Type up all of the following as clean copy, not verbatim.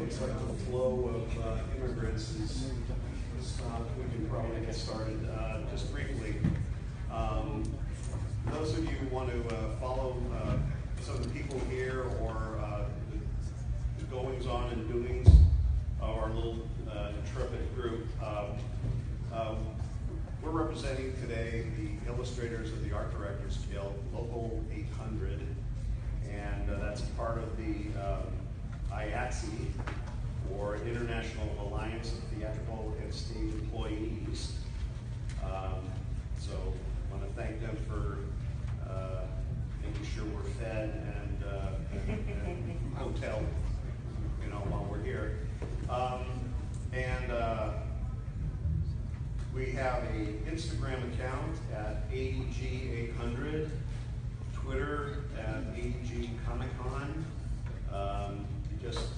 looks like the flow of immigrants is stopped. We can probably get started just briefly. Those of you who want to follow some of the people here or the goings on and doings of our little intrepid group, we're representing today the Illustrators of the Art Directors Guild, Local 800, and that's part of the IATSE, or International Alliance of Theatrical and Stage Employees. So I want to thank them for making sure we're fed and hotel, while we're here. We have an Instagram account at ADG800, Twitter at ADG Comic Con. Just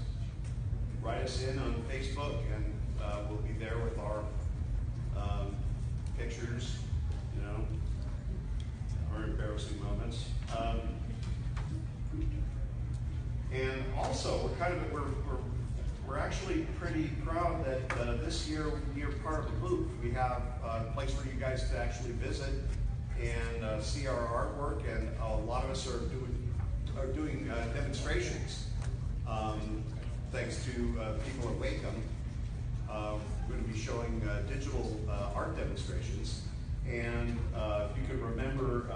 write us in on Facebook, and we'll be there with our pictures, our embarrassing moments. And also, we're actually pretty proud that this year you're part of the booth. We have a place for you guys to actually visit and see our artwork, and a lot of us are doing demonstrations. Thanks to people at Wacom, we're going to be showing digital art demonstrations. And if you can remember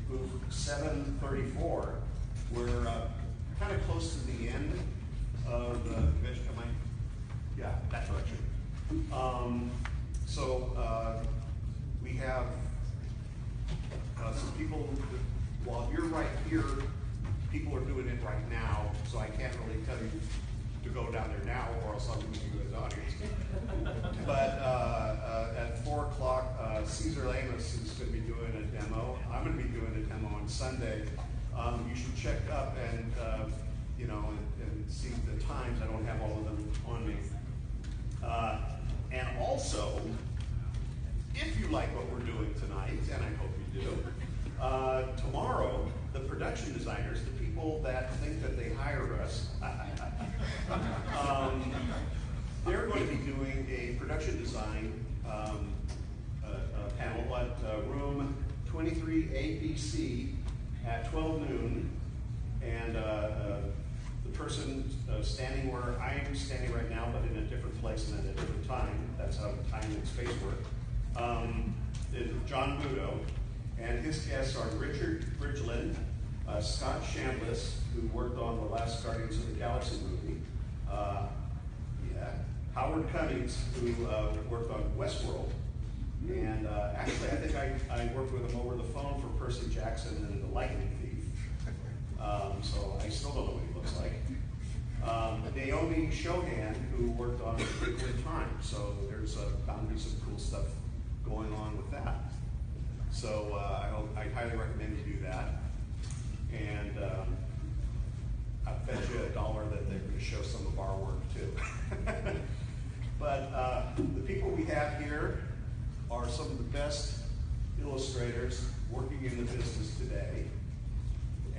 booth 734, we're kind of close to the end of the convention. Yeah, that direction. We have some people, while you're right here, people are doing it right now, so I can't really tell you to go down there now, or else I'll lose you as audience. But at 4 o'clock, Cesar Lamas is going to be doing a demo. I'm going to be doing a demo on Sunday. You should check up and and see the times. I don't have all of them on me. And also, if you like what we're doing tonight, and I hope you do, tomorrow, the production designers, the people that think that they hire us, they're going to be doing a production design panel at room 23 ABC at 12 noon. And the person standing where I am standing right now, but in a different place and at a different time, that's how time and space work, is John Budo. And his guests are Richard Bridgeland, Scott Chambliss, who worked on the last Guardians of the Galaxy movie, Howard Cummings, who worked on Westworld, and actually I think I worked with him over the phone for Percy Jackson and The Lightning Thief, so I still don't know what he looks like. Naomi Shohan, who worked on Wrinkle in Time, so there's bound to be some cool stuff going on with that. So I highly recommend you do that. And I bet you $1 that they're going to show some of our work too. But the people we have here are some of the best illustrators working in the business today.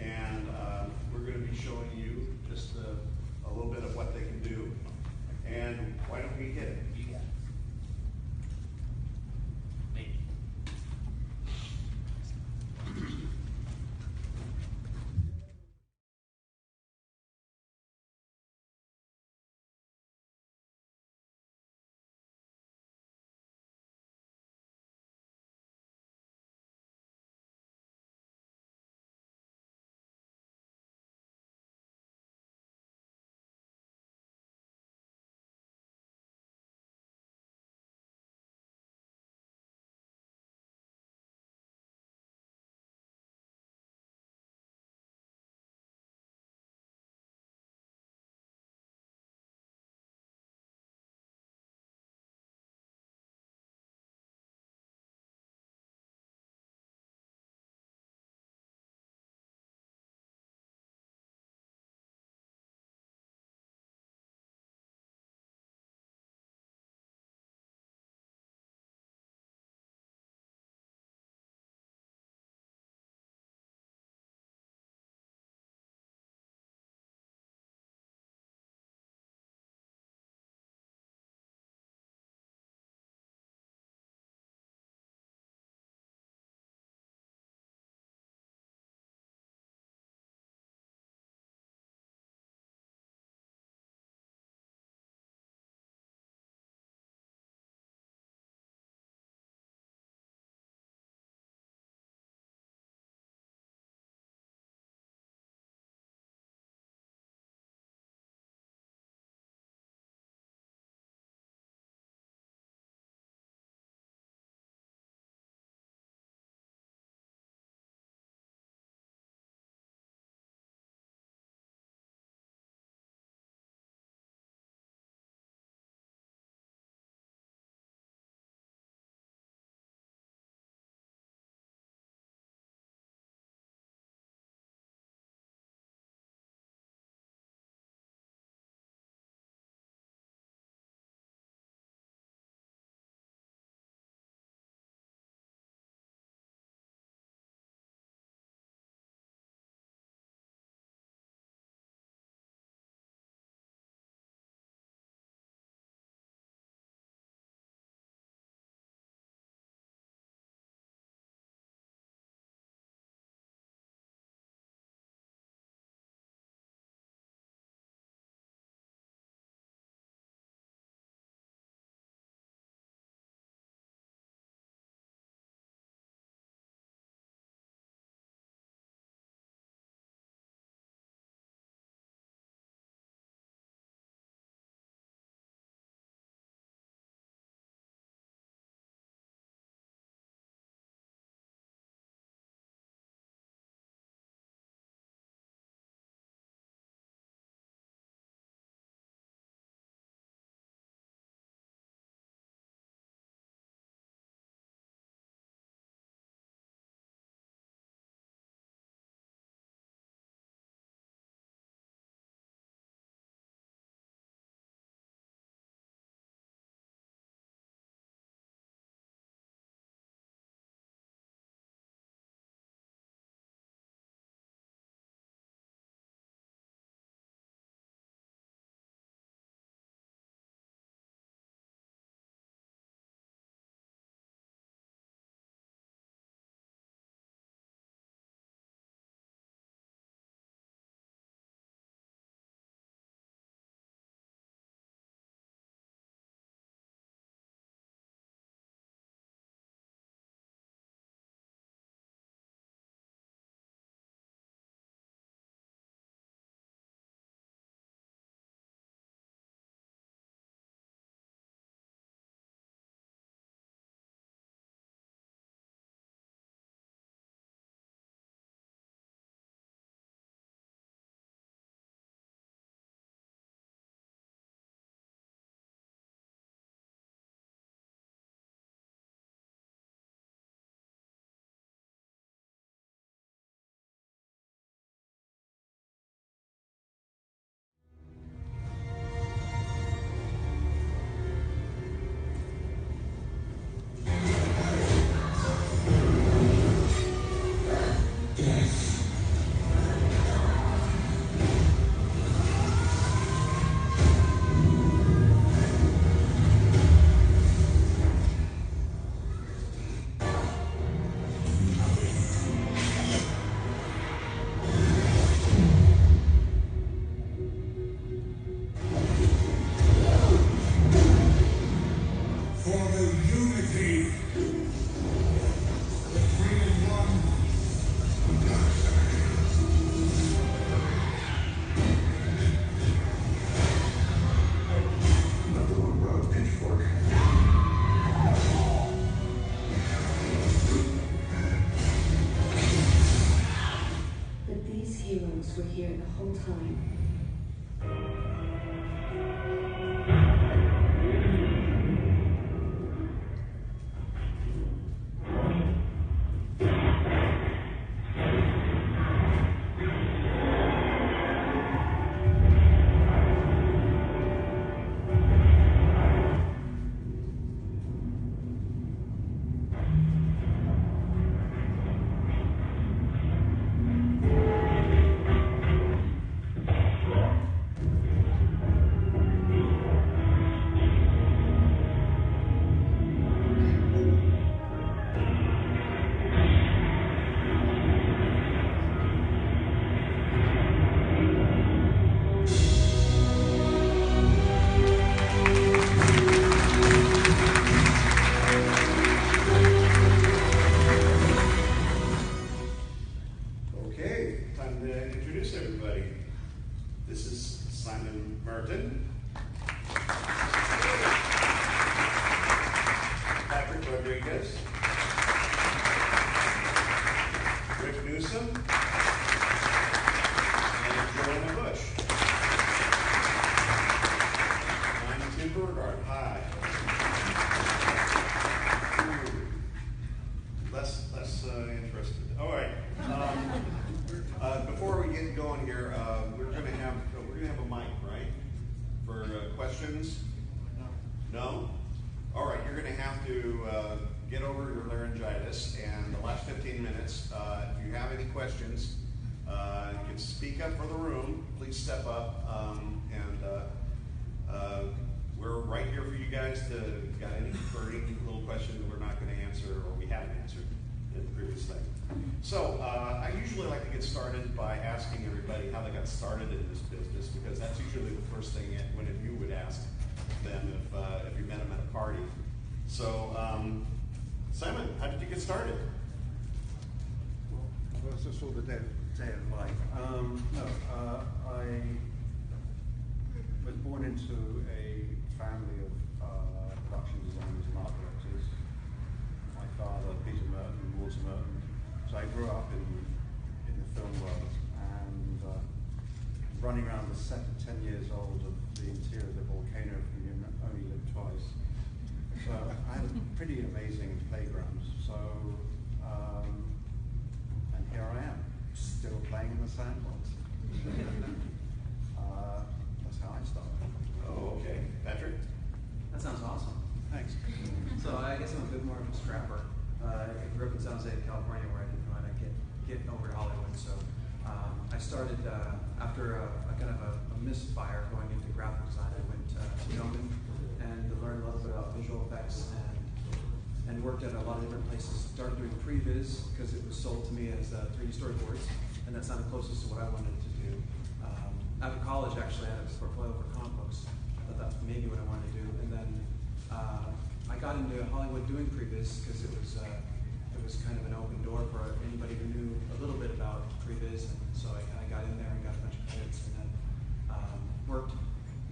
And we're going to be showing you just a little bit of what they can do. And why don't we hit it? time. Burgard, hi. Less interested. All right. Before we get going here, we're gonna have a mic, right? For questions. No. All right. You're gonna have to get over your laryngitis, and the last 15 minutes. If you have any questions, you can speak up for the room. Please step up, we're right here for you guys to got any burning little questions we're not going to answer or we haven't answered in the previous thing. So I usually like to get started by asking everybody how they got started in this business, because that's usually the first thing one of you would ask them if you met them at a party. So Simon, how did you get started? Well, that's sort of the day of life. I was born into a family of production designers and art directors. My father, Peter Merton, Walter Merton. So I grew up in the film world and running around the set at 10 years old of the interior of the volcano from you only lived twice. So I had a pretty amazing playground. So, and here I am, still playing in the sandbox. That's how I started. Oh, okay. Patrick? That sounds awesome. Thanks. So I guess I'm a bit more of a scrapper. I grew up in San Jose, California, where I didn't know how to get over to Hollywood. So I started after a kind of a misfire going into graphic design. I went to Yeoman and learned a little bit about visual effects and worked at a lot of different places. Started doing previs because it was sold to me as 3D storyboards, and that sounded closest to what I wanted to do. After college, actually, I had a portfolio for comic books. I thought that's maybe what I wanted to do, and then I got into Hollywood doing previs because it was kind of an open door for anybody who knew a little bit about previs, and so I kind of got in there and got a bunch of credits, and then worked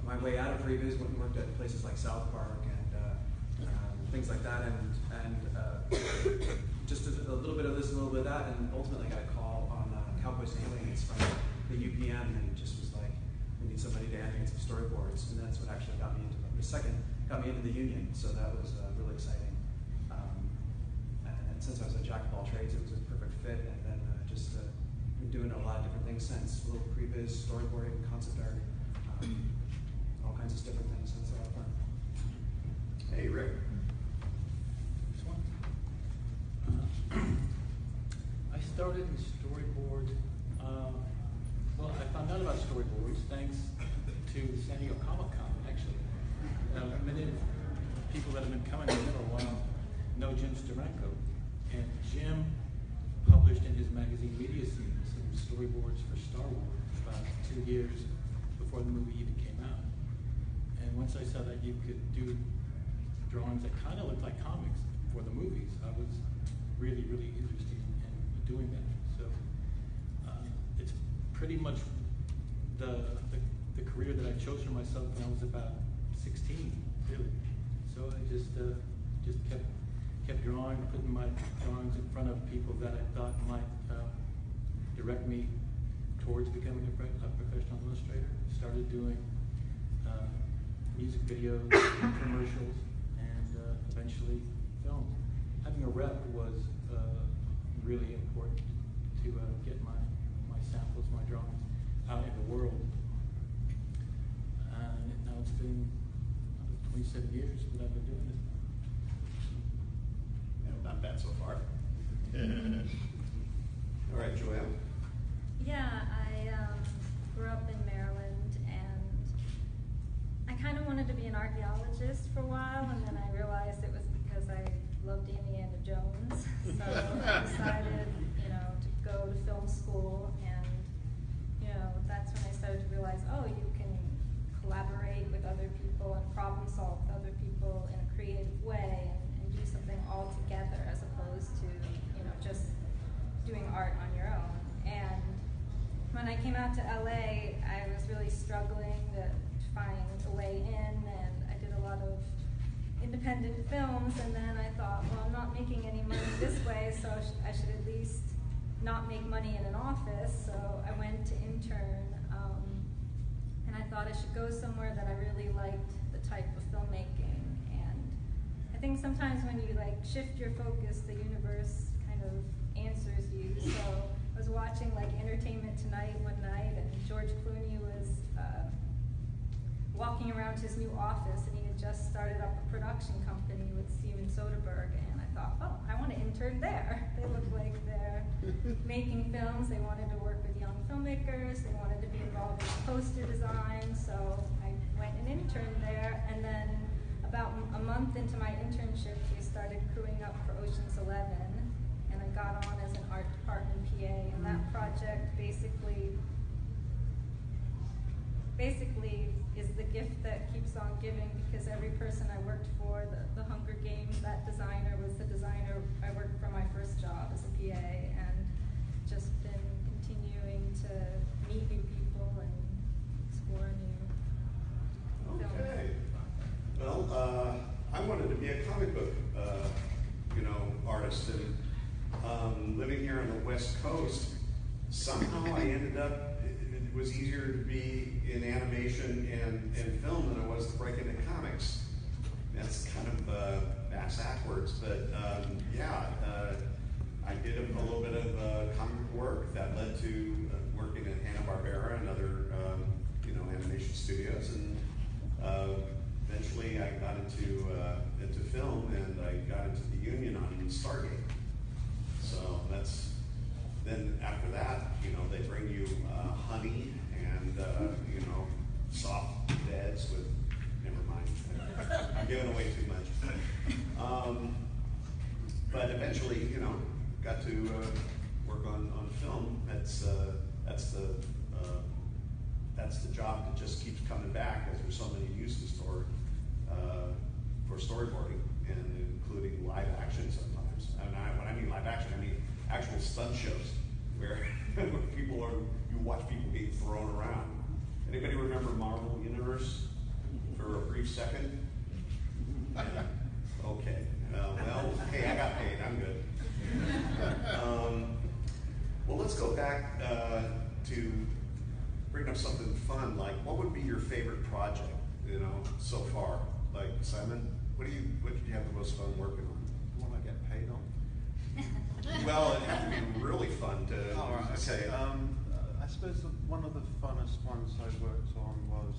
my way out of previs, went and worked at places like South Park and things like that, and just a little bit of this, a little bit of that, and ultimately got a call on Cowboys and Aliens from the UPN, and it just was like, we need somebody to animate some storyboards, and that's what actually got me into the second, got me into the union, so that was really exciting. And since I was a jack of all trades, it was a perfect fit, and then just been doing a lot of different things since, a little previs, storyboarding, concept art, all kinds of different things, so it's a lot of fun. Hey, Rick. This one? I started in storyboard. Well, I found out about storyboards thanks to San Diego Comic Con, actually. Many people that have been coming in for a while know Jim Steranko. And Jim published in his magazine Media Scene some storyboards for Star Wars about 2 years before the movie even came out. And once I saw that you could do drawings that kind of looked like comics for the movies, I was really, really interested in doing that. So it's pretty much the career that I chose for myself when I was about 16, really. So I just kept drawing, putting my drawings in front of people that I thought might direct me towards becoming a professional illustrator. Started doing music videos, commercials, and eventually film. Having a rep was really important to get my samples, my drawings out in the world. And now it's been 27 years that I've been doing this. Yeah, not bad so far. All right, Joanne. Yeah, I grew up in Maryland, and I kind of wanted to be an archaeologist for a while, and then I realized it was because I loved Indiana Jones. So I decided, to go to film school, and that's when I started to realize, oh, you can collaborate with other people and problem solve with other people in a creative way, and do something all together as opposed to just doing art on your own. And when I came out to LA, I was really struggling to find a way in, and I did a lot of independent films, and then I thought, well, I'm not making any money this way, so I should at least not make money in an office. So I went to intern, and I thought I should go somewhere that I really liked the type of filmmaking. And I think sometimes when you shift your focus, the universe kind of answers you. So I was watching Entertainment Tonight one night, and George Clooney was walking around his new office, and he had just started up a production company with Steven Soderbergh, and I thought, oh, I want to intern there. They look like they're making films. They wanted to work with young filmmakers. They wanted to be involved in poster design, so I went and interned there, and then about a month into my internship, we started crewing up for Ocean's 11, and I got on as an art department PA, and that project basically is the gift that keeps on giving, because every person I worked for, the Hunger Games, that designer was the designer I worked for my first job as a PA, and just been continuing to meet new people and explore new Okay. films. Well, I wanted to be a comic book, artist, and living here on the West Coast, somehow I ended up. It was easier to be in animation and film than it was to break into comics. That's kind of bass backwards, but I did a little bit of comic work that led to working at Hanna-Barbera and other animation studios, and eventually I got into film, and I got into the union on Stargate. So then after that, they bring you honey and soft beds with. Never mind, I'm giving away too much. But eventually, got to work on film. That's the job that just keeps coming back, as there's so many uses for storyboarding, and including live action sometimes. And when I mean live action, I mean actual stunt shows where you watch people being thrown around. Anybody remember Marvel Universe for a brief second? Okay. Well, hey, I got paid. I'm good. Well, let's go back to bring up something fun. Like, what would be your favorite project? So far. Like, Simon, what did you have the most fun working on? The one I get paid on. Well, it'd have to be really fun to say. I suppose one of the funnest ones I worked on was,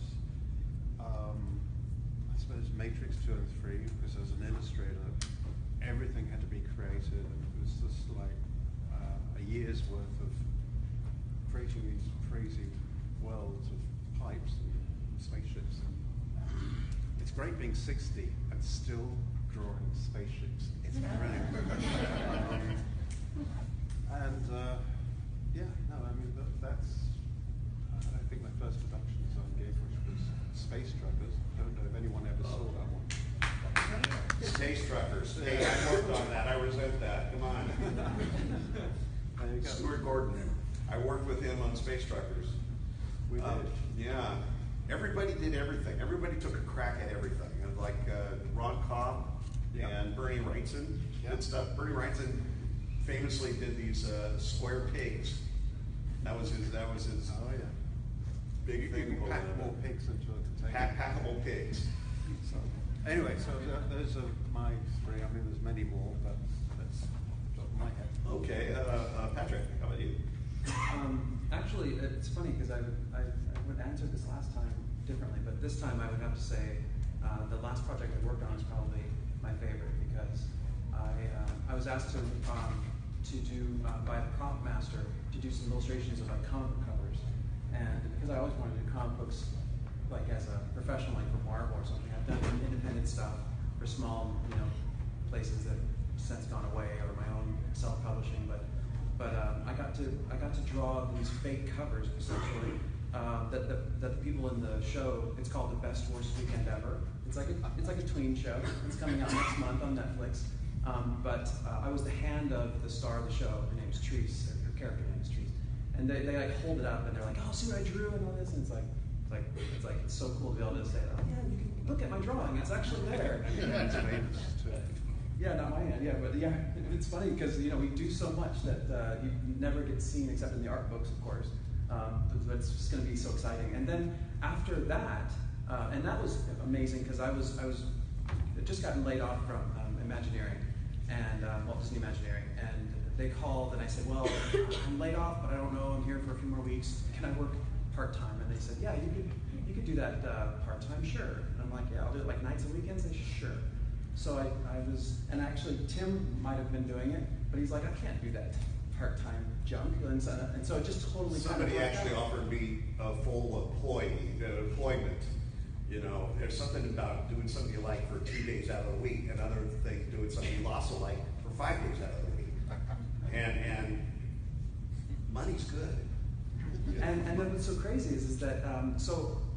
I suppose, Matrix 2 and 3, because as an illustrator, everything had to be created, and it was just like a year's worth of creating these crazy worlds of pipes and spaceships. It's great being 60 and still drawing spaceships. It's brilliant. That's I think my first production design gig, which was Space Truckers. I don't know if anyone ever saw that one. Space Truckers. Hey, I worked on that. I resent that. Come on. There you go. Stuart Gordon. I worked with him on Space Truckers. We did. Yeah. Everybody did everything. Everybody took a crack at everything. And like Ron Cobb and Bernie Wrightson did stuff. Bernie Wrightson famously did these square pigs That was his Oh, yeah. big You thing. can pack more pigs into a container. Packable pigs. So, anyway, so those are my three. I mean, there's many more, but that's top of my head. Okay, Patrick, how about you? Actually, it's funny because I would answer this last time differently, but this time I would have to say the last project I worked on is probably my favorite because I was asked to do by a prop master to do some illustrations of like comic book covers, and because I always wanted to do comic books like as a professional, like for Marvel or something. I've done independent stuff for small, places that have since gone away, or my own self-publishing. But I got to draw these fake covers essentially that the people in the show. It's called The Best Worst Weekend Ever. It's like a tween show. It's coming out next month on Netflix. But I was the hand of the star of the show. Her name's Treese. Her character name is Treese. And they like hold it up and they're like, "Oh, see what I drew," and all this. And it's so cool to be able to say, "Oh yeah, you can look at my drawing. It's actually there." Yeah, not my hand. Yeah, but yeah, it's funny because we do so much that you never get seen except in the art books, of course. But it's just going to be so exciting. And then after that, and that was amazing because I was just gotten laid off from Imagineering and Walt Disney Imagineering, and they called and I said, "Well, I'm laid off, but I don't know. I'm here for a few more weeks. Can I work part-time?" And they said, "Yeah, you could do that part-time, sure." And I'm like, "Yeah, I'll do it like nights and weekends." They said, "Sure." So I was, and actually Tim might have been doing it, but he's like, "I can't do that part-time junk," and so it just totally. Somebody actually offered me a full employment. There's something about doing something you like for 2 days out of the week, and other things doing something you also like for 5 days out of the week. And money's good. And then what's so crazy is that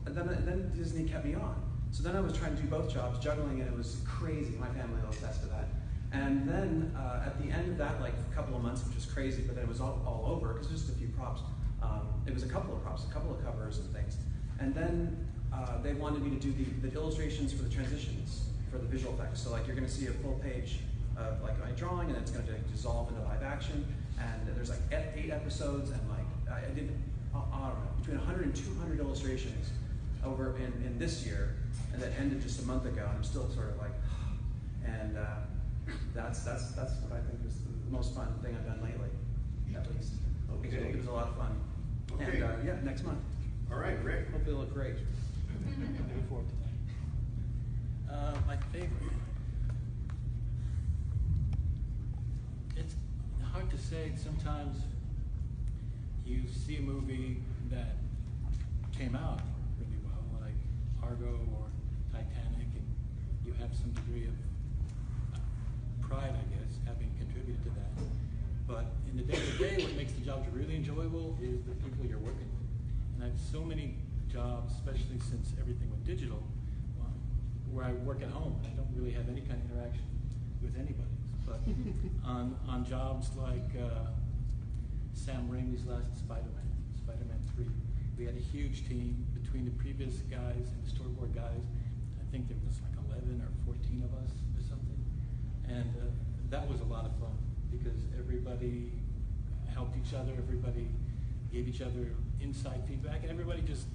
then Disney kept me on. So then I was trying to do both jobs, juggling, and it was crazy. My family will attest to that. And then at the end of that, like a couple of months, which was crazy, but then it was all over because just a few props. It was a couple of props, a couple of covers and things. And then they wanted me to do the illustrations for the transitions for the visual effects. So like you're going to see a full page of like my drawing, and it's going to dissolve into live action. And there's like 8 episodes, and like I did I don't know, between 100 and 200 illustrations over in this year, and that ended just a month ago. And I'm still sort of like, and that's what I think is the most fun thing I've done lately, at least. Okay. It was a lot of fun. Okay. And yeah, next month. All right, Rick. Hope you look great. Looking forward to that. My favorite. It's hard to say. Sometimes you see a movie that came out really well, like Argo or Titanic, and you have some degree of pride, I guess, having contributed to that. But in the day-to-day, what makes the jobs really enjoyable is the people you're working with. And I have so many jobs, especially since everything went digital, where I work at home. I don't really have any kind of interaction with anybody. But on jobs like Sam Raimi's last Spider-Man 3, we had a huge team between the previous guys and the storyboard guys. I think there was like 11 or 14 of us or something. And that was a lot of fun because everybody helped each other, everybody gave each other inside feedback, and everybody just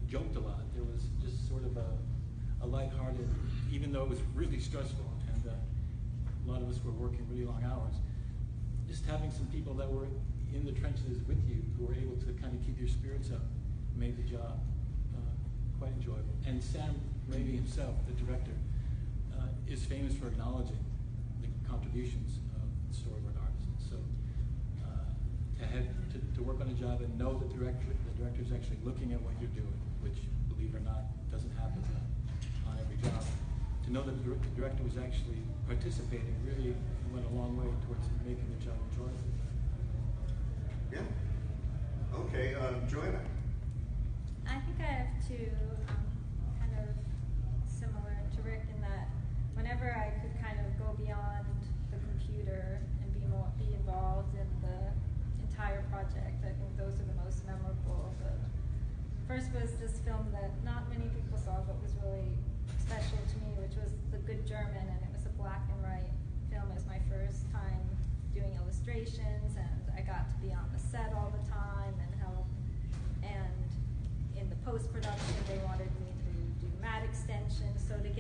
joked a lot. There was just sort of a lighthearted, even though it was really stressful, and a lot of us were working really long hours, just having some people that were in the trenches with you who were able to kind of keep your spirits up made the job quite enjoyable. And Sam Raimi himself, the director, is famous for acknowledging the contributions of the storyboard artists. So to work on a job and know the director's actually looking at what you're doing, which, believe it or not, doesn't happen on every job. To know that the director was actually participating really went a long way towards making the job enjoyable. Yeah. Okay, Joanna. I think I have two kind of similar to Rick in that whenever I could kind of go beyond the computer and be involved in the entire project, I think those are the most memorable. The first was this film that not many people saw but was really special to me, which was The Good German, and it was a black and white film. It was my first time doing illustrations, and I got to be on the set all the time.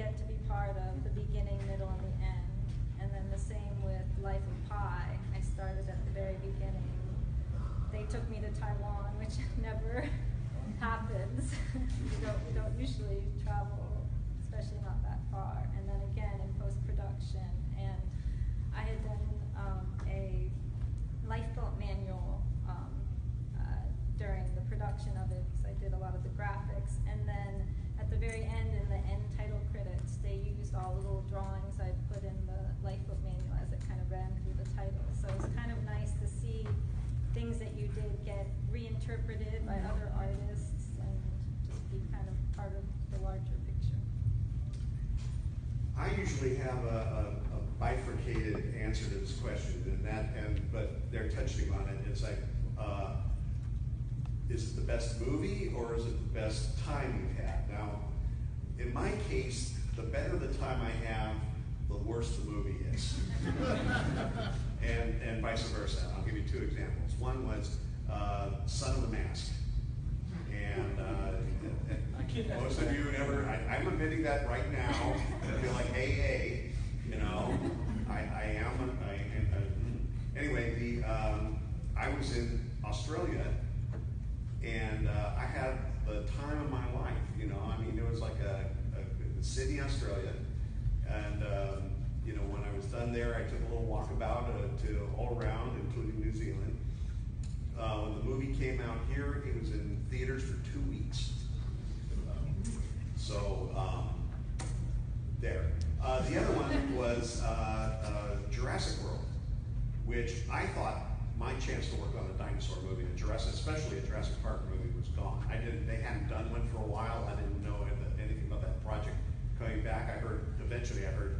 get to be part of the beginning, middle, and the end. And then the same with Life of Pi. I started at the very beginning. They took me to Taiwan, which never happens. We don't usually travel, especially not that far. And then again in post-production. And I had done a lifeboat manual during the production of it, because I did a lot of the graphics. And then at the very end, in the end title credits, they used all the little drawings I'd put in the lifeboat manual as it kind of ran through the title. So it's kind of nice to see things that you did get reinterpreted by other artists and just be kind of part of the larger picture. I usually have a bifurcated answer to this question, but they're touching on it. It's like, is it the best movie or is it the best time you've had? Now, in my case, the better the time I have, the worse the movie is. and vice versa. I'll give you two examples. One was Son of the Mask. And most of you never, I'm admitting that right now. I feel like AA, you know. Anyway, I was in Australia, and I had the time of my life, you know. I mean, it was like a Sydney, Australia, and you know, when I was done there, I took a little walkabout to all around, including New Zealand. When the movie came out here, it was in theaters for 2 weeks. There. The other one was Jurassic World, which I thought my chance to work on a dinosaur movie, especially a Jurassic Park movie, was gone. They hadn't done one for a while. I didn't know anything about that project. Coming back, eventually I heard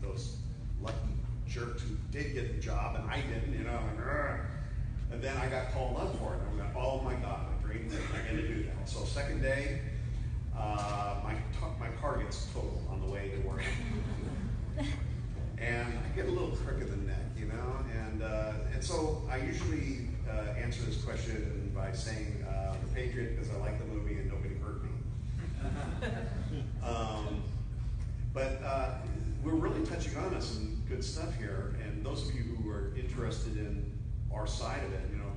those lucky jerks who did get the job and I didn't, you know. And then I got called up for it. I went, oh my God, my dream thing, I'm going to do that. So second day, my car gets totaled on the way to work. And I get a little crick in the neck, you know, and so I usually answer this question by saying The Patriot, because I like the movie and nobody hurt me. But we're really touching on some good stuff here, and those of you who are interested in our side of it, you know,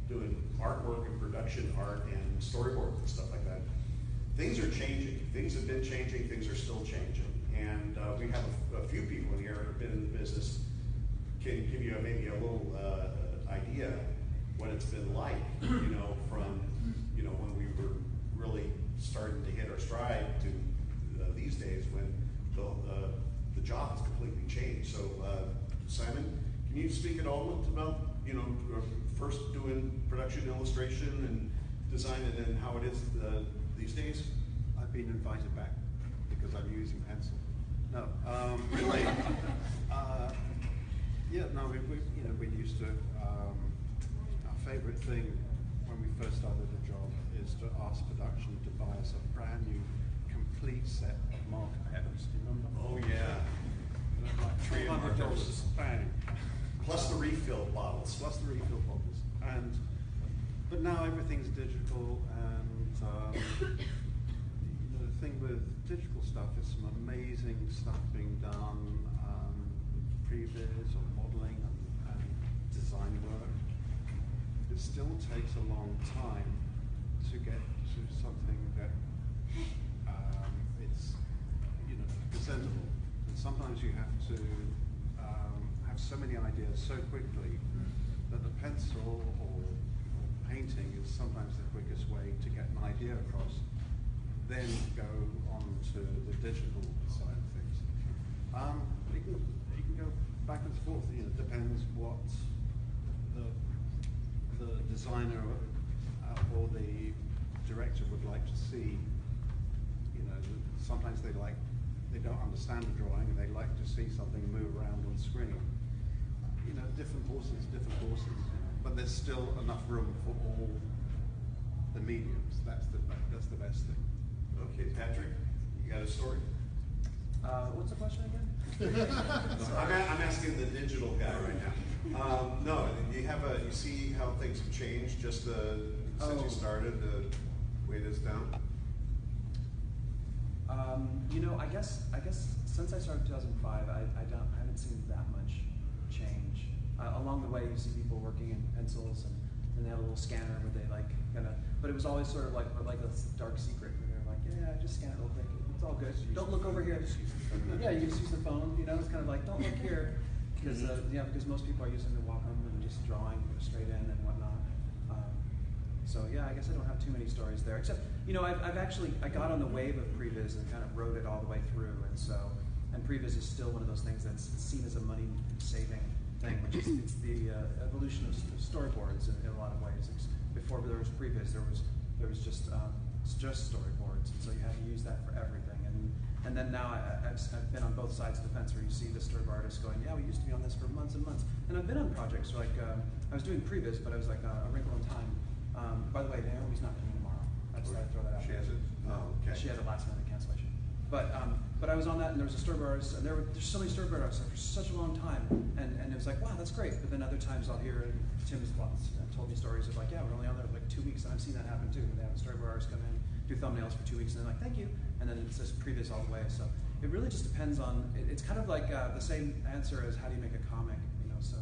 doing artwork and production art and storyboards and stuff like that, things are changing. Things have been changing, things are still changing. And we have a few people here who have been in the business, can give you maybe a little idea what it's been like, you know, from, you know, when we were really starting to hit our stride to these days when the job has completely changed. So Simon, can you speak at all about, you know, first doing production, illustration, and design, and then how it is these days? I've been invited back because I'm using pencil. No, really. Yeah, no, we used to. Our favourite thing when we first started the job is to ask production to buy us a brand new, complete set of marker pens. Do you remember? Oh yeah. Like $300 bang. Plus the refill bottles. Plus the refill bottles. But now everything's digital, and you know, the thing with digital stuff is some amazing stuff being done, previs or modeling and design work. It still takes a long time to get to something that it's, you know, presentable. And sometimes you have to have so many ideas so quickly that the pencil or painting is sometimes the quickest way to get an idea across. Then go on to the digital side of things. You can go back and forth. You know, it depends what the designer or the director would like to see. You know, sometimes they don't understand a drawing and they like to see something move around on screen. You know, different horses. But there's still enough room for all the mediums. That's the best thing. Okay, Patrick, you got a story? What's the question again? I'm asking the digital guy right now. No, you see how things have changed just since you started, the way it is now? I guess since I started 2005, I haven't seen that much change. Along the way, you see people working in pencils, and they have a little scanner where they but it was always sort of like a dark secret where they're like, yeah, just scan it real quick. It's all good. Don't look over here. Yeah, you just use the phone. It's kind of like, don't look here, because because most people are using the Wacom and just drawing straight in and whatnot. So yeah, I guess I don't have too many stories there, except I got on the wave of previs and kind of rode it all the way through, and previs is still one of those things that's seen as a money saving thing, which is it's the evolution of storyboards in a lot of ways. Before there was previs, there was just storyboards, and so you had to use that for everything. And then now I've been on both sides of the fence where you see the storyboard artists going, yeah, we used to be on this for months and months. And I've been on projects like I was doing previs, but I was like A Wrinkle in Time. By the way, Naomi's not coming tomorrow. I just had to throw that out. She has it? Oh, okay. She had a last minute cancellation. But I was on that, and there was a storyboard artist, and there's so many storyboard artists for such a long time, and it was like, wow, that's great. But then other times I'll hear Tim has told me stories of like, yeah, we're only on there for like 2 weeks, and I've seen that happen too. They have a storyboard artist come in, do thumbnails for 2 weeks, and they're like, thank you, and then it's just previs all the way. So it really just depends on. It's kind of like the same answer as how do you make a comic, So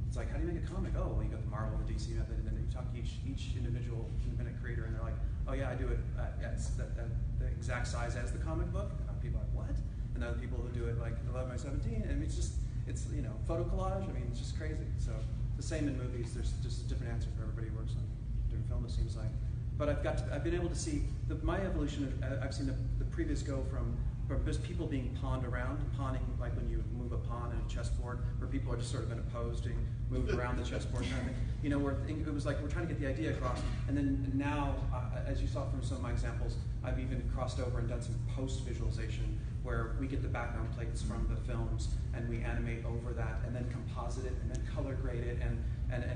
it's like, how do you make a comic? Oh, well, you got the Marvel, the DC method, and then you talk to each individual independent creator, and they're like, oh yeah, I do it at the exact size as the comic book. And people are like, what? And then other people who do it like 11 by 17, and it's photo collage. I mean, it's just crazy. So the same in movies. There's just a different answer for everybody who works on different film. It seems like. But I've been able to see my evolution. I've seen the previous go from just people being pawned around, pawning like when you move a pawn in a chessboard, where people are just sort of in a pose being moved around the chessboard kind of thing. Where it was like we're trying to get the idea across. And then now, as you saw from some of my examples, I've even crossed over and done some post-visualization where we get the background plates from the films and we animate over that and then composite it and then color grade it and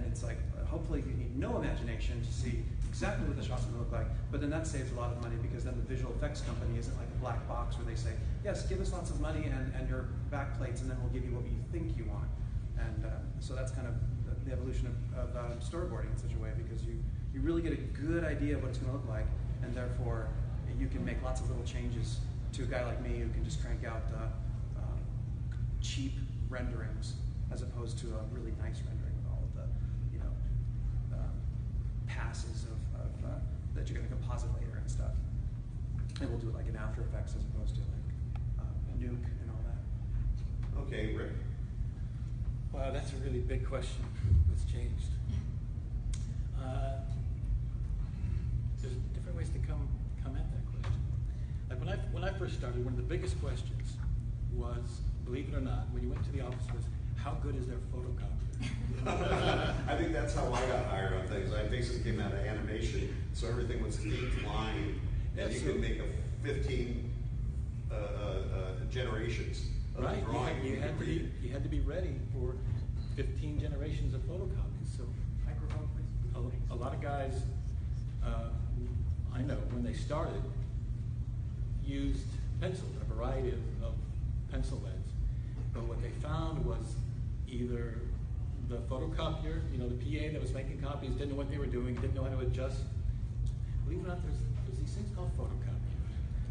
it's like hopefully you need no imagination to see exactly what the shot's going to look like, but then that saves a lot of money because then the visual effects company isn't like a black box where they say, yes, give us lots of money and your back plates and then we'll give you what you think you want. And so that's kind of the evolution of storyboarding in such a way because you really get a good idea of what it's going to look like and therefore you can make lots of little changes to a guy like me who can just crank out cheap renderings as opposed to a really nice rendering with all of the passes of that you're going to composite later and stuff. And we'll do it like in After Effects as opposed to like Nuke and all that. Okay, Rick. Wow, that's a really big question. What's changed? There's different ways to come at that question. Like when I first started, one of the biggest questions was, believe it or not, when you went to the office was, how good is their photocopier? I think that's how I got hired on things. I basically came out of animation, so everything was 8 line, and you could make a 15 generations of right. the drawing. You had to be ready for 15 generations of photocopies. So a lot of guys I know when they started used pencil, a variety of pencil leads, but what they found was either the photocopier, the PA that was making copies didn't know what they were doing, didn't know how to adjust. Believe it or not, there's these things called photocopiers.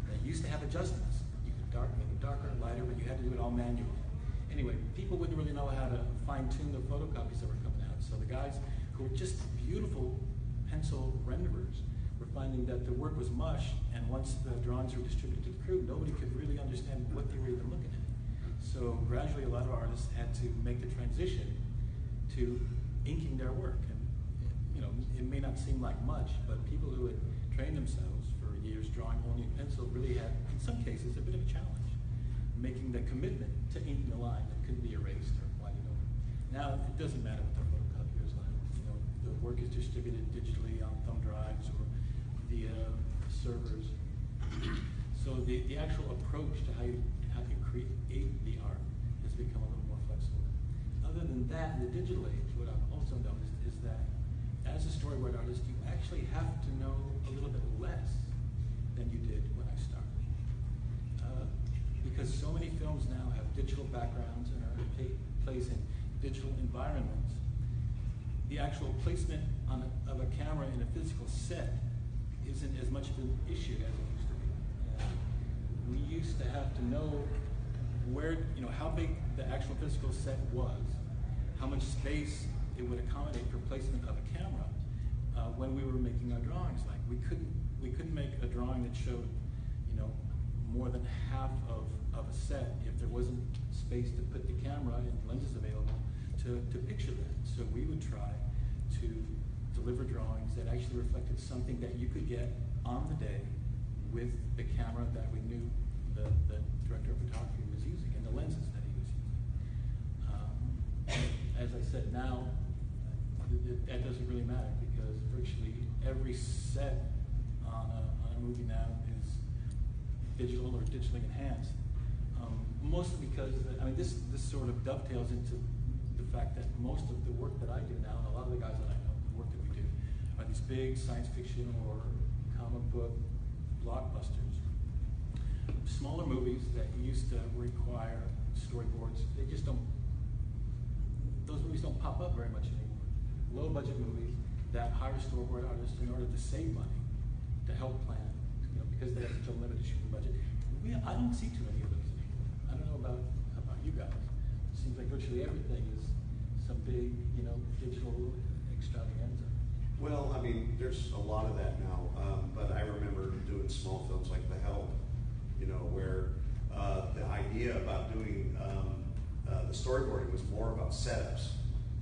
They used to have adjustments. You could make it darker and lighter, but you had to do it all manually. Anyway, people wouldn't really know how to fine-tune the photocopies that were coming out. So the guys who were just beautiful pencil renderers were finding that the work was mush, and once the drawings were distributed to the crew, nobody could really understand what they were even looking at. So gradually, a lot of artists had to make the transition to inking their work. And it may not seem like much, but people who had trained themselves for years drawing only in pencil really had, in some cases, a bit of a challenge, making the commitment to inking a line that couldn't be erased or whited over. Now, it doesn't matter what the photocopier is like. The work is distributed digitally on thumb drives or via servers. So the actual approach to how you create the art has become a little more flexible. Other than that, in the digital age, what I've also noticed is that as a storyboard artist, you actually have to know a little bit less than you did when I started. Because so many films now have digital backgrounds and are placed in digital environments, the actual placement of a camera in a physical set isn't as much of an issue as it used to be. We used to have to know where, how big the actual physical set was, how much space it would accommodate for placement of a camera when we were making our drawings. Like we couldn't make a drawing that showed, more than half of a set if there wasn't space to put the camera and lenses available to picture that. So we would try to deliver drawings that actually reflected something that you could get on the day with the camera that we knew the director of photography was using and the lenses that he was using. As I said, now that doesn't really matter because virtually every set on a movie now is digital or digitally enhanced. Mostly because, this sort of dovetails into the fact that most of the work that I do now, and a lot of the guys that I know, the work that we do, are these big science fiction or comic book blockbusters. Smaller movies that used to require storyboards, those movies don't pop up very much anymore. Low budget movies that hire storyboard artists in order to save money, to help plan, because they have such a limited shooting budget. I don't see too many of those anymore. I don't know about you guys. It seems like virtually everything is some big, digital extravaganza. Well, there's a lot of that now, but I remember doing small films like The Help, where the idea about doing the storyboarding was more about setups.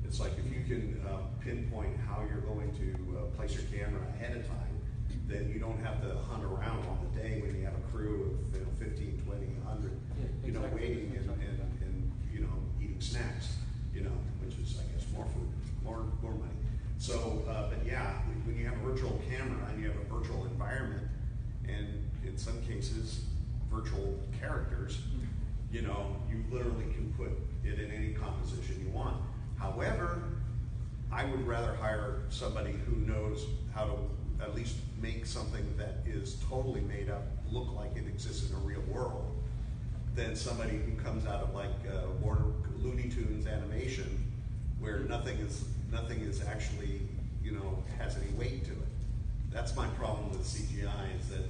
It's like if you can pinpoint how you're going to place your camera ahead of time, then you don't have to hunt around on the day when you have a crew of 15, 20, 100, exactly. waiting and eating snacks, which is, I guess, more food, more money. So, but yeah, when you have a virtual camera and you have a virtual environment, and in some cases, virtual characters, you literally can put it in any composition you want. However, I would rather hire somebody who knows how to at least make something that is totally made up look like it exists in a real world than somebody who comes out of like Looney Tunes animation where nothing is actually, has any weight to it. That's my problem with CGI is that,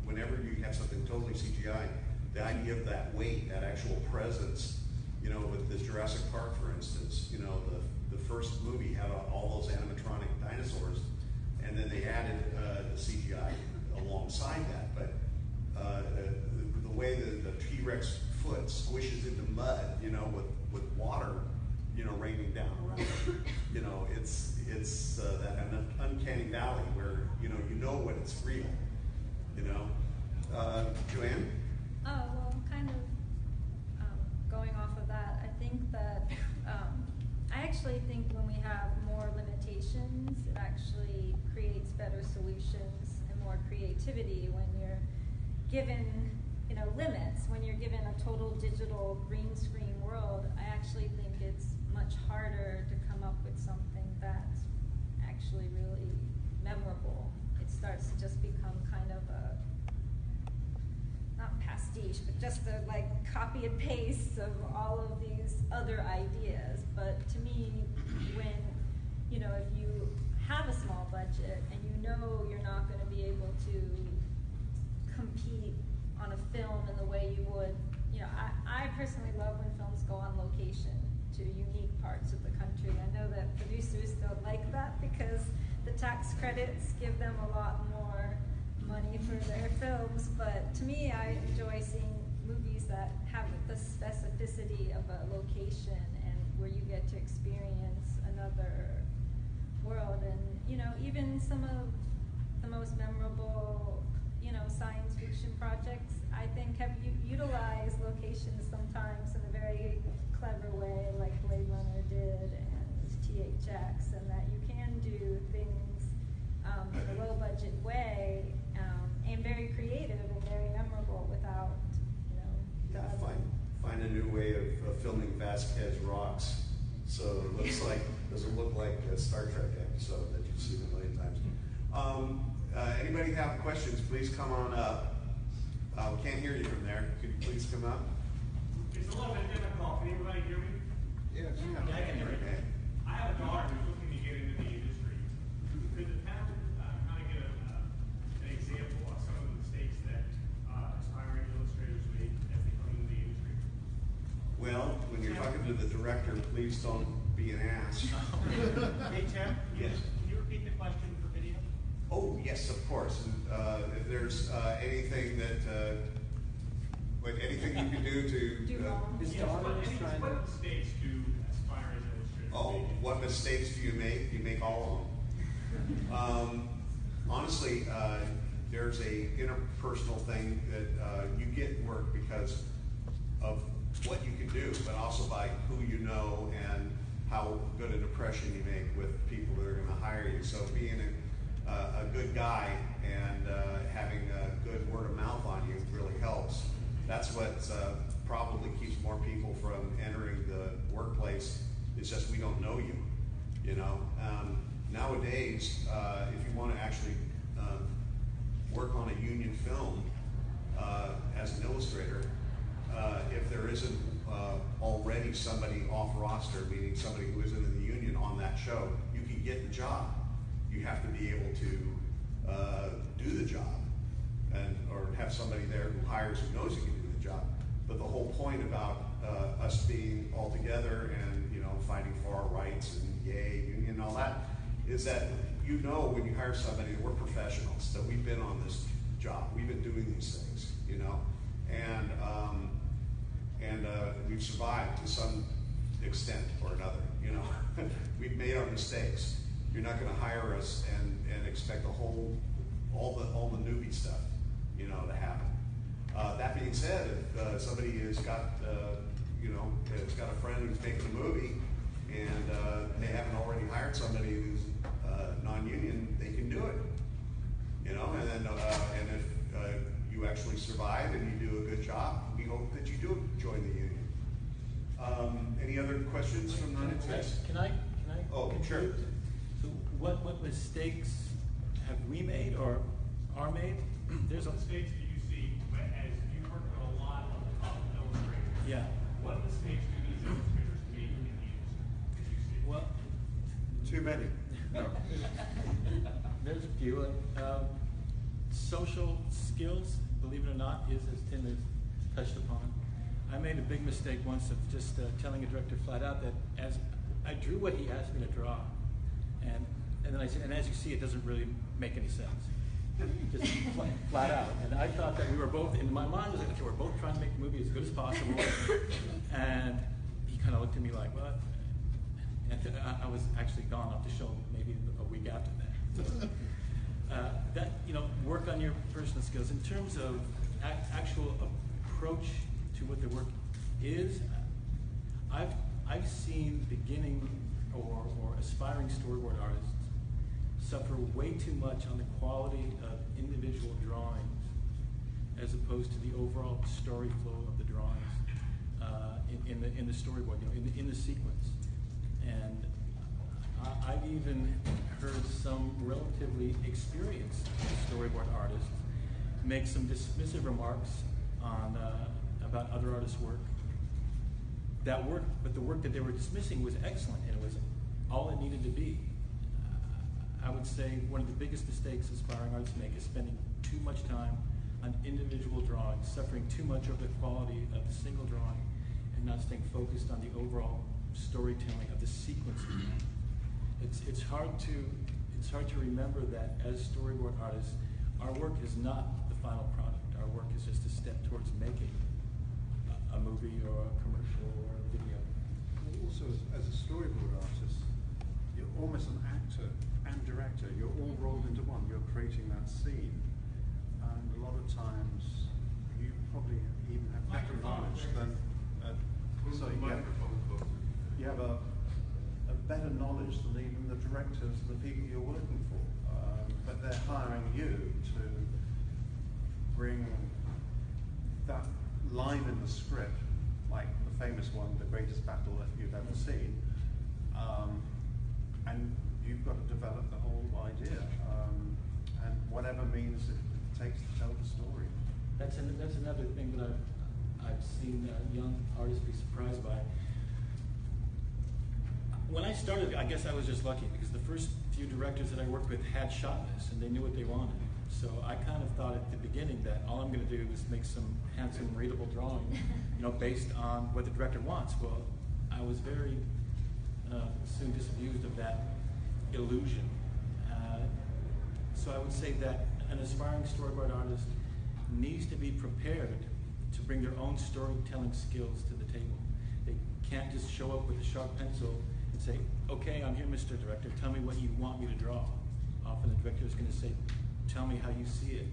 whenever you have something totally CGI, the idea of that weight, that actual presence, with this Jurassic Park, for instance, the first movie had all those animatronic dinosaurs, and then they added the CGI alongside that. But the way the T-Rex foot squishes into mud, with water, raining down around it, it's that uncanny valley where you know when it's real, Joanne? Oh, well, kind of going off of that, I think that I actually think when we have more limitations, it actually creates better solutions and more creativity when you're given, limits. When you're given a total digital green screen world, I actually think it's much harder to come up with something that's actually really memorable. It starts to just become kind of a, not pastiche, but just a copy and paste of all of these other ideas. But to me, when, if you have a small budget and you're not going to be able to compete on a film in the way you would, I personally love when films go on location to unique parts of the country. I know that producers don't like that because the tax credits give them a lot more money for their films, but to me, I enjoy seeing movies that have the specificity of a location and where you get to experience another world. And even some of the most memorable science fiction projects, I think, have utilized locations sometimes in a very clever way, like Blade Runner did and THX, and that you can do things in a low budget way and very creative and very memorable without, Find a new way of filming Vasquez Rocks, so it doesn't look like a Star Trek episode that you've seen a million times. Anybody have questions? Please come on up. We can't hear you from there. Could you please come up? It's a little bit difficult. Can everybody hear me? Yeah, I can hear you. Okay. I have a daughter who's looking to get into the industry. Could the panel kind of get an example of some of the mistakes that aspiring talking to the director, please don't be an ass. Hey, Tim, Yes. can you repeat the question for video? Oh, yes, of course. And if there's anything that, anything you can do to... Do wrong. His Yes, daughter what is trying to. what mistakes do aspiring illustrators Oh, make? what mistakes do you make? You make all of them. Honestly, there's a interpersonal thing that you get work because of what you can do, but also by who you know and how good an impression you make with people that are going to hire you. So being a good guy and having a good word of mouth on you really helps. That's what probably keeps more people from entering the workplace. It's just we don't know you, you know. Nowadays, if you want to actually work on a union film as an illustrator, if there isn't already somebody off roster, meaning somebody who isn't in the union on that show, you can get the job. You have to be able to do the job, or have somebody there who hires who knows you can do the job. But the whole point about us being all together and fighting for our rights and yay union and all that is that when you hire somebody, we're professionals, that we've been on this job, we've been doing these things, and we've survived to some extent or another. We've made our mistakes. You're not going to hire us and expect all the newbie stuff, to happen. That being said, if somebody has got has got a friend who's making a movie and they haven't already hired somebody who's non-union, they can do it. And then and if you actually survive and you do a good job, we hope that you do join the union. Any other questions from the audience? Can I? Oh, sure. contribute? So what mistakes have we made or are made? There's a What mistakes do you see as you work with a lot of illustrators? yeah. What mistakes do these illustrators make in the industry that you see? Well, Too many. No. there's a few. Social skills, believe it or not, is, as Tim has touched upon. I made a big mistake once of just telling a director flat out that as I drew what he asked me to draw, and then I said, and as you see, it doesn't really make any sense. Just flat out. And I thought that we were both, in my mind, was like, okay, we're both trying to make the movie as good as possible. And he kind of looked at me like, what? And I was actually gone off the show maybe a week after that. So, work on your personal skills. In terms of actual approach to what the work is, I've seen beginning or aspiring storyboard artists suffer way too much on the quality of individual drawings as opposed to the overall story flow of the drawings in the storyboard, in the sequence. And I've even heard some relatively experienced storyboard artists make some dismissive remarks on about other artists' work. But the work that they were dismissing was excellent, and it was all it needed to be. I would say one of the biggest mistakes aspiring artists make is spending too much time on individual drawings, suffering too much over the quality of the single drawing, and not staying focused on the overall storytelling of the sequence. It's hard to remember that as storyboard artists, our work is not the final product. Our work is just a step towards making a movie or a commercial or a video. Also, as a storyboard artist, you're almost an actor and director. You're all rolled into one. You're creating that scene. And a lot of times, you probably even have better knowledge than... you have a better knowledge than even the directors and the people you're working for. But they're hiring you to bring that line in the script, like the famous one, the greatest battle that you've ever seen, and you've got to develop the whole idea, and whatever means it takes to tell the story. That's another thing that I've seen young artists be surprised by. When I started, I guess I was just lucky because the first few directors that I worked with had shot this and they knew what they wanted. So I kind of thought at the beginning that all I'm going to do is make some handsome, readable drawing, based on what the director wants. Well, I was very soon disabused of that illusion. So I would say that an aspiring storyboard artist needs to be prepared to bring their own storytelling skills to the table. They can't just show up with a sharp pencil and say, okay, I'm here, Mr. Director, tell me what you want me to draw. Often the director is going to say, tell me how you see it,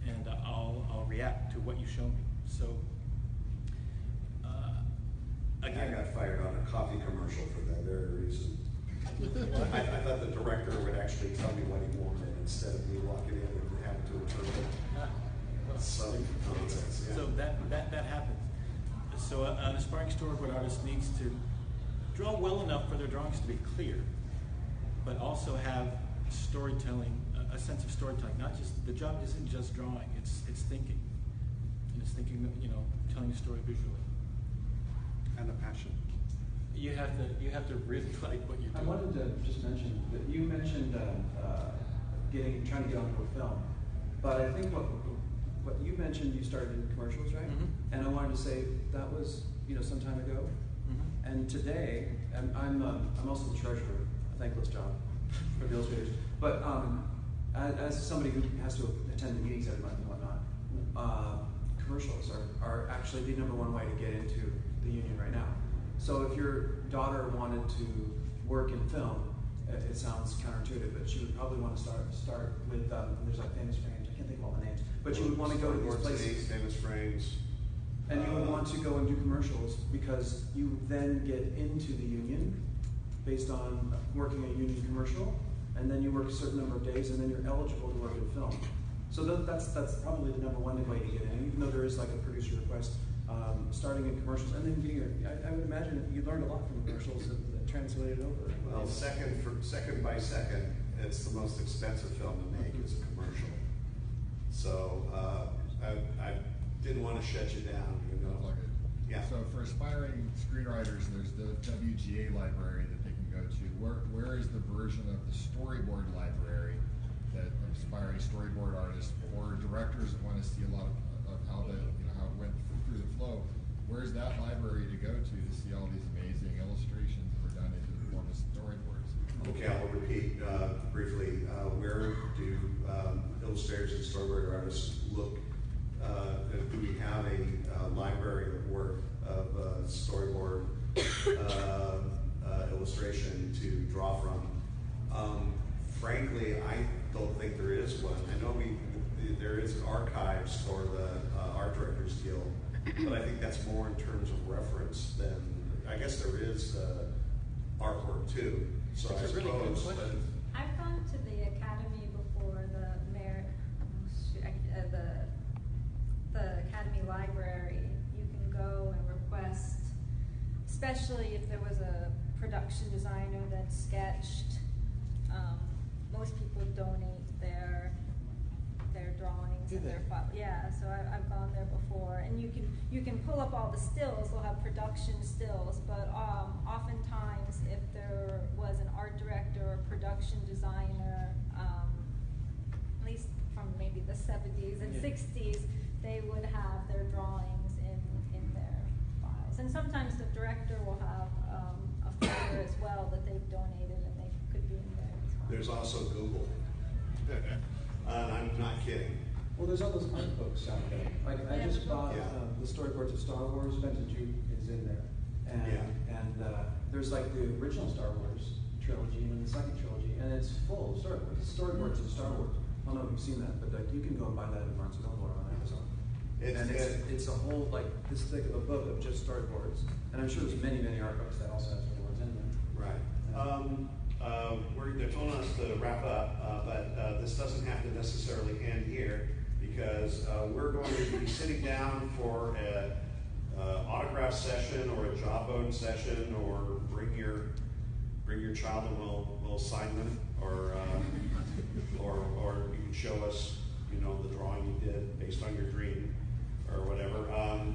and I'll react to what you show me. So, again, I got fired on a coffee commercial for that very reason. I thought the director would actually tell me what he wanted instead of me walking in and having to interpret some nonsense. Yeah. So that happens. So an aspiring storyboard artist needs to draw well enough for their drawings to be clear, but also have storytelling, a sense of storytelling. Not just, the job isn't just drawing, it's thinking. And it's thinking, telling a story visually. And a passion. You have to really like what you're doing. I wanted to just mention that you mentioned trying to get onto a film, but I think what you mentioned, you started in commercials, right? Mm-hmm. And I wanted to say that was some time ago. Mm-hmm. And today, I'm also the treasurer, a thankless job for the Illustrators. But as somebody who has to attend the meetings every month and whatnot, commercials are actually the #1 way to get into the union right now. So if your daughter wanted to work in film, it sounds counterintuitive, but she would probably want to start with, there's like famous frames, I can't think of all the names, but you would want to go to these places. Famous frames. And you would want to go and do commercials because you then get into the union based on working a union commercial, and then you work a certain number of days, and then you're eligible to work in film. So that's probably the #1 way to get in, even though there is like a producer request, starting in commercials, and then I would imagine you learned a lot from commercials that translated over. Well, second by second, it's the most expensive film to make is a commercial. So I didn't want to shut you down. Yeah. So for aspiring screenwriters, there's the WGA library that they can go to. Where is the version of the storyboard library that aspiring storyboard artists or directors that want to see a lot of how it went through the flow? Where's that library to go to see all these amazing illustrations that were done into the form of storyboards? Okay, I'll repeat briefly. Where do illustrators and storyboard artists look? Do we have a library of work of storyboard illustration to draw from? Frankly, I don't think there is one. I know there is an archives for the Art Directors Guild, but I think that's more in terms of reference than, I guess there is artwork too. So That's I a really good suppose, question. I've gone to the academy before, the academy library. You can go and request, especially if there was a production designer that sketched. Most people donate their drawings and their file. Yeah, so I've gone there before, and you can pull up all the stills. They'll have production stills, but oftentimes if there was an art director or production designer, at least from maybe the 70s and 60s, they would have their drawings in their files. And sometimes the director will have a folder as well that they've donated, and they could be in there as well. there's also Google. I'm not kidding. Well, there's all those art books out there. Like I just bought Yeah. the storyboards of Star Wars. Vintage is in there, and there's like the original Star Wars trilogy and then the second trilogy, and it's full of storyboards. It's storyboards of Star Wars. I don't know if you've seen that, but you can go and buy that at Barnes & Noble or on Amazon. It's a whole like this thick of a book of just storyboards, and I'm sure there's many art books that also have storyboards in them. Right. They're telling us to wrap up, but this doesn't have to necessarily end here because we're going to be sitting down for an autograph session or a jawbone session, or bring your child and we'll sign them, or you can show us, the drawing you did based on your dream or whatever.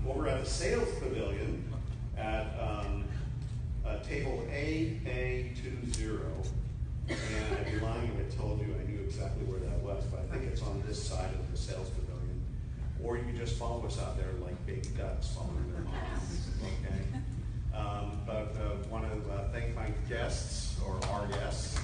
Over at the sales pavilion at table AA20, and I'd be lying if I told you I knew exactly where that was, but I think it's on this side of the sales pavilion. Or you can just follow us out there like baby ducks following their moms. Okay. But want to thank my guests, or our guests.